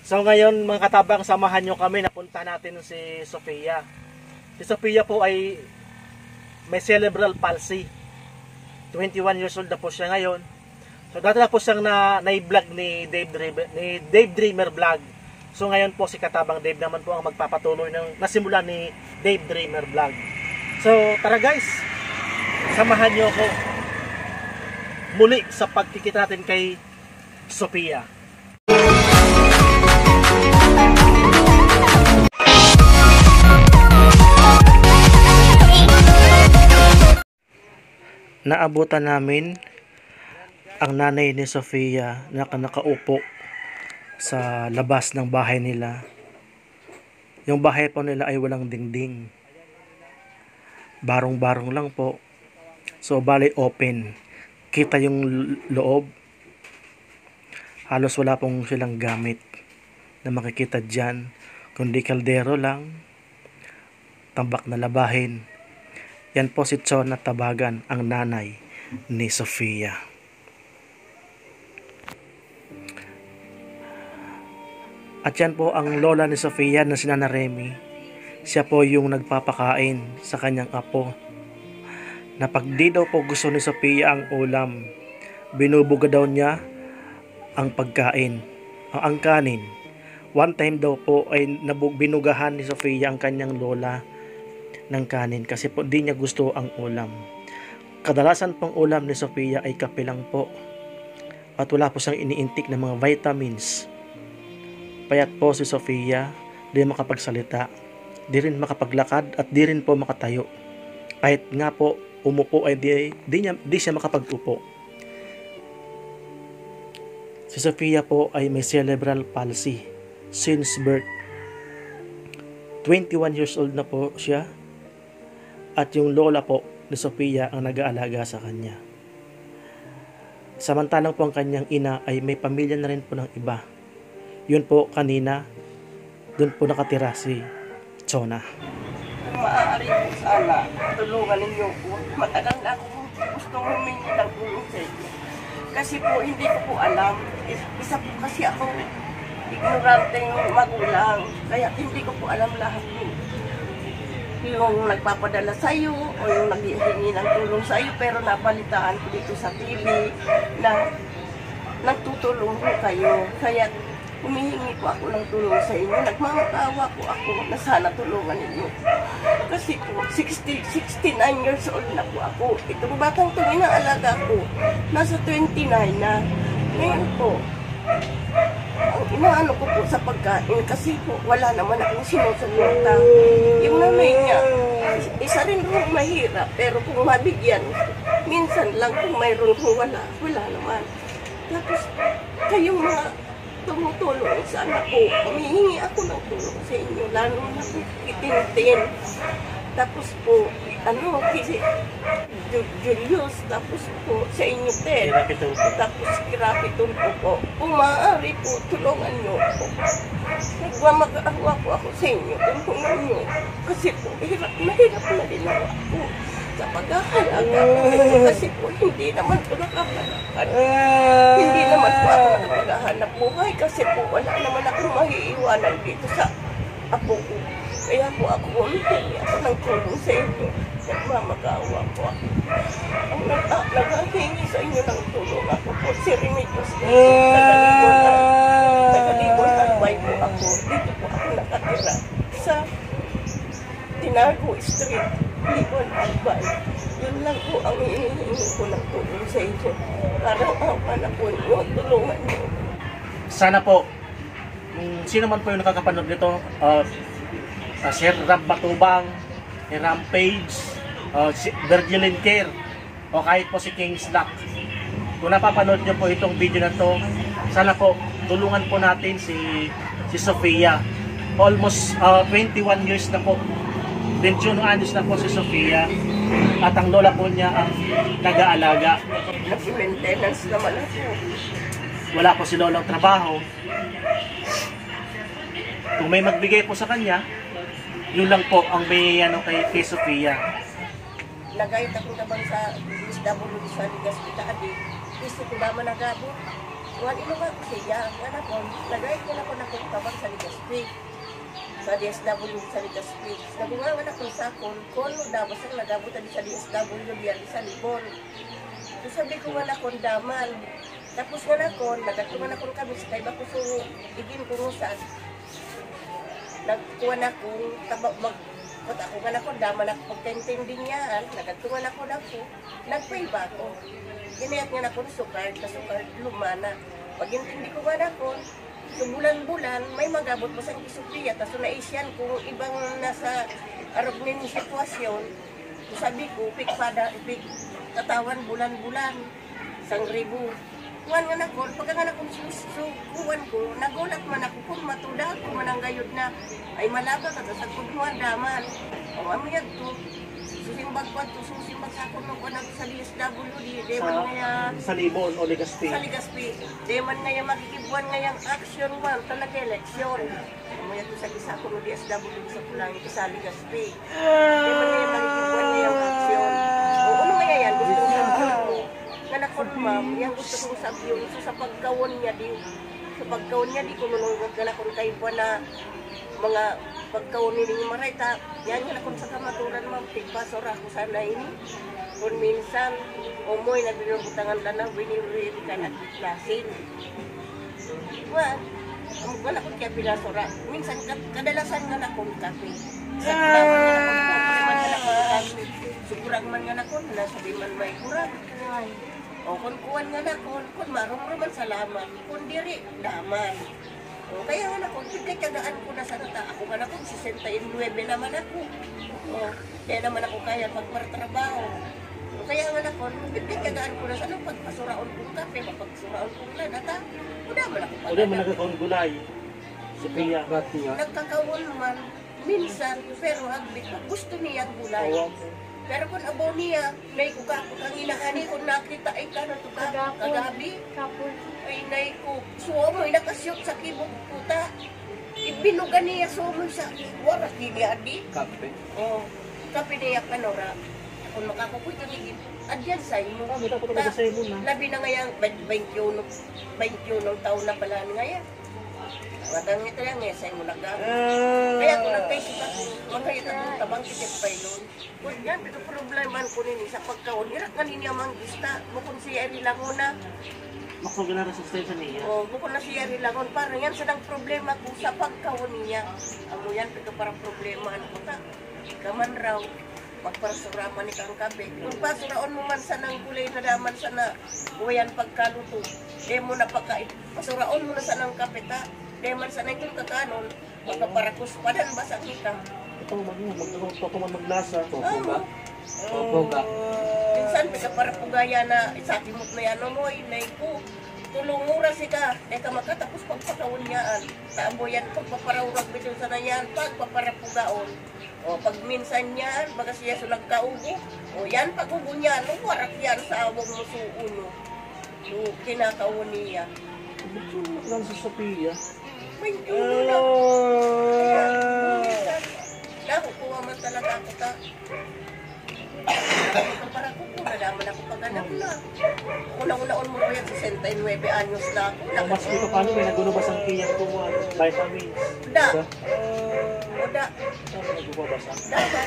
So ngayon mga katabang, samahan nyo kami, napunta natin si Sofia. Si Sofia po ay may cerebral palsy. 21 years old na po siya ngayon. So dati na po siyang na-vlog ni Dave Dreamer Vlog. So ngayon po si Katabang Dave naman po ang magpapatuloy ng nasimula ni Dave Dreamer Vlog. So tara guys, samahan nyo ako muli sa pagkikita natin kay Sofia. Naabutan namin ang nanay ni Sofia na nakaupo sa labas ng bahay nila. Yung bahay po nila ay walang dingding. Barong-barong lang po. So bali open. Kita yung loob. Halos wala pong silang gamit na makikita dyan. Kundi kaldero lang. Tambak na labahin. Yan po si Chona Tabagan, ang nanay ni Sofia. At yan po ang lola ni Sofia na si Nana Remy. Siya po yung nagpapakain sa kanyang apo. Na pag di daw po gusto ni Sofia ang ulam, binubuga daw niya ang pagkain, ang kanin. One time daw po ay binugahan ni Sofia ang kanyang lola ng kanin kasi po di niya gusto ang ulam. Kadalasan pong ulam ni Sofia ay kape lang po at wala po siyang iniintik ng mga vitamins. Payat po si Sofia, di makapagsalita, di rin makapaglakad at di rin po makatayo. Kahit nga po umupo ay di siya makapag-upo. Si Sofia po ay may cerebral palsy since birth. 21 years old na po siya. At yung lola po ni Sofia ang nag-aalaga sa kanya. Samantalang po ang kanyang ina ay may pamilya na rin po ng iba. Yun po kanina, dun po nakatira si Chona. Kung maaari po sana, tulungan ninyo po. Matagal na ako gustong humingi ng tulong sa inyo. Kasi po hindi ko po alam. Isa po kasi ako ignoranteng magulang. Kaya hindi ko po alam lahat po. Yung nagpapadala sa iyo o yung naghihingi ng tulong sa iyo, pero napalitaan ko dito sa TV na nagtutulong po kayo. Kaya humihingi po ako ng tulong sa inyo. Nagmamatawa po ako na sana tulungan ninyo. Kasi po 69 years old na po ako. Itong batang itong inaalaga ko nasa 29 na. Ngayon po ang inaano ko po sa pagkain kasi po wala naman akong sinusuporta. Yung nanay niya, isa rin po mahirap, pero kung mabigyan, minsan lang kung mayroon kung wala naman. Tapos kayong mga tumutulong sa anak ko, humihingi ako ng tulong sa inyo, lalo na po itintin. Tapos po, kasi Julius, tapos po sa inyo din. Tapos Kirapitol po. Kung maaari po, tulungan nyo po. Nagmamag-awa po ako sa inyo, tulungan nyo. Kasi po, mahirap na din ako sa pag-ahalaga. Kasi po, hindi naman po nakapalakan. Hindi naman po ako nakapaghahanap buhay kasi po, wala naman akong mahiiwanan dito sa apo ko. Kaya po ako humihingi ako ng tulong sa inyo. Nagmamag-awa po ako. Ang naghahingi sa inyo ng tulong ako po, si Remedios. Tagalibon Albay po ako. Dito po ako nakatira sa Tinago Street, Libon Albay. Yun lang po ang hinihingi ko ng tulong sa inyo. Parang awa na po nyo, tulungan nyo. Sana po, sino man po yung nakakapanood nito, Sir Rab Matubang, Rampage, si Virgilin Care, o kahit po si King's Luck. Kung napapanood nyo po itong video na to, sana po tulungan po natin si Sofia. Almost 21 years na po, 21 anos na po si Sofia, at ang lola po niya ang nag-aalaga. Nag-maintenance naman ako. Wala po si lolang trabaho. Kung may magbigay po sa kanya, yun lang po ang may kay Sofia. Nagayot ako naman sa SW sa Ligas Pitadi. Gusto ko naman nagabot. Wan ino nga ko siya, nga na ko, lagay ko na ko na kong tabang sa Ligaspi. Sa DSW sa Ligaspi. Nabunga nga na kong sakon, kung na, basta nagabutan sa DSW diyan sa Libon. So sabi ko nga na kong daman. Tapos nga na kong, nagatuman na kong kami sa kaiba ko so, igin ko nga saan. Nagkuha na kong tabang, Kung ako nga na ko, daman ako pagtentending niya, nagatuman ako na ko, nagpay ba ako. Ginayat nga na ko, sukard, lumana. Pag hindi ko nga na ko, so bulan-bulan, may magabot mo sa Kisupriya, tapos naisyan kung ibang nasa arog ng sitwasyon, so sabi ko, pik katawan bulan-bulan, 1,000. Kuhan nga na ko, pagka nga na kong susukuhan ko, nagulat man ako kung matuda ko man ang gayod na, ay malaba ka, tapos agpunuhan daman. O amiyag to, susimbag ko to, susimbag sa ako nung kanang sa DSW, di man nga Sa Libon o Legazpi. sa Ligaspi, di man nga yung makikibuan nga yung action man, talaga eleksyon. Amiyag to sa gisa ko ng DSW sa pulang sa Ligaspi. Di man nga yung makikibuan nga yung action. O ano nga yan, gusto ko sabihin ko, nga na kon ma'am, yung gusto kong sabihin, so sa pagkawon niya di, ko nunungod ka na kung kayo po na mga pagkawon ni Marita, yan na kung sa kamaturan ma'am, tigpasora ako sana ini. Kung minsan, umoy na binubutangan lang na, winiriri ka na klasin. Wala ko kaya pinasora. Minsan, kadalasan nga na kong kape. Sa kulawan nga na kong kape, man nga na kong kape. Sukurang man nga na kong, nasabi man may kurang. O kung kuwan nga na kung marumruman salamat, kung diri, daman. O kaya nga na kung pagkakagaan ko na sa nata, ako nga na kung 69 naman ako. O kaya naman ako kaya pagpartrabaho. O kaya nga na kung pagkakagaan ko na sa nang pagpasuraon kong kape, mapagpasuraon kong lanata, o naman ako O di man nagkakawang gulay. Si Pia. nagkakawon man, minsan, pero aglit, gusto niya ang gulay. Pero kung abo niya, may kukako kang inahani, kung nakita ay ka na ito kagabi, ay nay ko, suomoy nakasyot sa kibog puta. Ibinugan niya suomoy sa waras niya di. Kape. Oh, kape niya kanora. Kung makakupoy kanigin, adyan sa imo. May dapat talaga sa imo na. Labi na ngayang 21 taon na pala ngayon. Matang ito lang eh, sa imo naggamit. Kaya kung nagkaisip ako, magkayat ang tabang kitip pa yun. Kung yan, ito problema ko nini sa pagkaon. Irak nga niya manggista, bukod siya rilangon na. Maksugin na resistensya niya. O, bukod na siya rilangon. Parang yan sa problema ko sa pagkaon niya. Amo yan, ito parang problema. Ano ko ta? Kaman raw, magparasuraman ni kang kape. Kung pasuraon mo man sa nang gulay na daman sa na, buwayan pagkaluto. Di mo na pagkain. Pasuraon mo na sa nang kape ta. Di man sa nang kakanon, magpaparakus pa dan ba sa kita? Ito, man maglasa. Popoga. Popoga. Minsan, pagkaparapugaya na isaki mo na yan mo, inay ko. Tulungura si ka, ka makatapos pagpakawon niyaan. Taamo yan, pagpaparawag bito sa na yan, pagpaparapugaon. O pag minsan yan, baga siya so nagkaubo. O yan, pag-ubo niya, warak yan sa awang mo suuno. So, kinakawon niya. Ito lang sa Sophia. May tulo na. Minsan, nakukuha man talaga ako ta. Para ko po, nalaman ako pag-anak na. Unang-unaon mo ko yan, 69 anyos na ako. Mas dito paano may nagulubas ang kiyang tuwan. Vitamins. Da. Diba? O da. Saan may nagubabasa? Da ba?